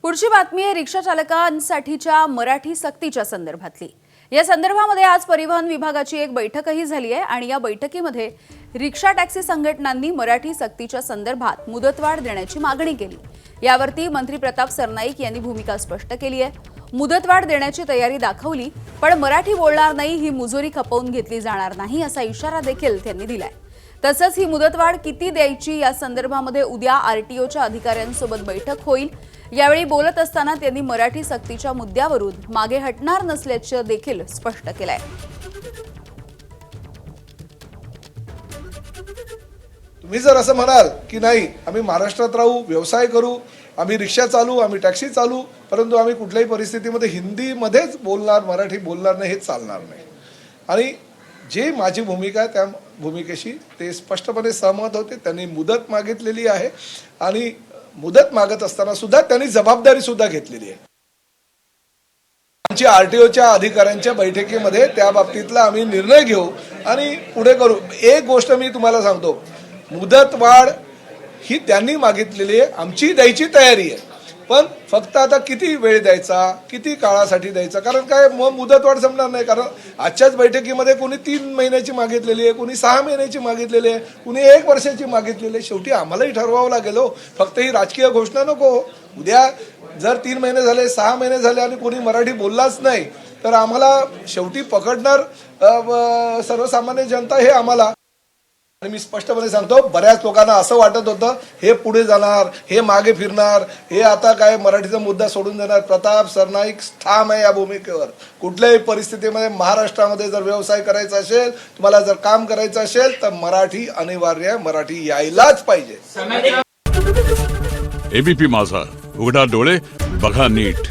पुढची बातमी आहे रिक्षा चालकांसाठीच्या मराठी सक्तीच्या संदर्भातली। या संदर्भामध्ये आज परिवहन विभागाची एक बैठकही झाली आहे आणि या बैठकीमध्ये रिक्षा टॅक्सी संघटनांनी मराठी सक्तीच्या संदर्भात मुदतवाढ देण्याची मागणी केली। यावरती मंत्री प्रताप सरनाईक यांनी भूमिका स्पष्ट केली आहे। मुदतवाढ देण्याची तयारी दाखवली, पण मराठी बोलणार नाही ही मुजोरी खपवून घेतली जाणार नाही असा इशारा देखील त्यांनी दिलाय। तसंच ही मुदतवाढ किती द्यायची या संदर्भामध्ये उद्या आरटीओच्या अधिकाऱ्यांसोबत बैठक होईल। यावेळी बोलत असताना त्यांनी मराठी सक्तीच्या मुद्द्यावरून मागे हटणार नसल्याचे देखील स्पष्ट केलंय। तुम्ही जर असं म्हणाल की नाही आम्ही महाराष्ट्रात राहू, व्यवसाय करू, आम्ही रिक्षा चालू, आम्ही टॅक्सी चालू, परंतु आम्ही कुठल्याही परिस्थितीमध्ये हिंदीमध्येच बोलणार, मराठी बोलणार नाही, हे चालणार नाही। आणि जे माझी भूमिका आहे त्या भूमिकेशी ते स्पष्टपणे सहमत होते। त्यांनी मुदत मागितलेली आहे आणि मुदत मागत असताना सुद्धा त्यांनी जबाबदारी सुद्धा घेतलेली आहे। आमची आरटीओच्या अधिकाऱ्यांच्या बैठकीमध्ये त्या बाबतीतला आम्ही निर्णय घेऊ आणि पुढे करू। एक गोष्ट मी तुम्हाला सांगतो, मुदतवाढ ही त्यांनी मागितलेली आहे, आमची द्यायची तयारी आहे, पण फक्त आता किती वेळ द्यायचा, किती काळासाठी द्यायचा, कारण काय मग मुदतवाढ संपणार नाही। कारण आजच्याच बैठकीमध्ये कोणी 3 महिन्याची मागितलेली आहे, कोणी 6 महिन्याची मागितलेली आहे, कोणी 1 वर्षाची मागितलेली आहे। शेवटी आम्हालाही ठरवावं लागेल हो, फक्त ही राजकीय घोषणा नको। उद्या जर 3 महिने झाले, 6 महिने झाले आणि कोणी मराठी बोललाच नाही तर आम्हाला शेवटी पकडणार सर्वसामान्य जनता हे आम्हाला। आणि मी स्पष्टपणे सांगतो, बऱ्याच लोकांना असं वाटत होतं हे पुढे जाणार, हे मागे फिरणार, हे आता काय मराठीचा मुद्दा सोडून देणार। प्रताप सरनाईक ठाम आहे या भूमिकेवर। कुठल्याही परिस्थितीमध्ये महाराष्ट्रामध्ये जर व्यवसाय करायचा असेल, तुम्हाला जर काम करायचं असेल तर मराठी अनिवार्य आहे, मराठी यायलाच पाहिजे। एबीपी माझा, उघडा डोळे बघा नीट।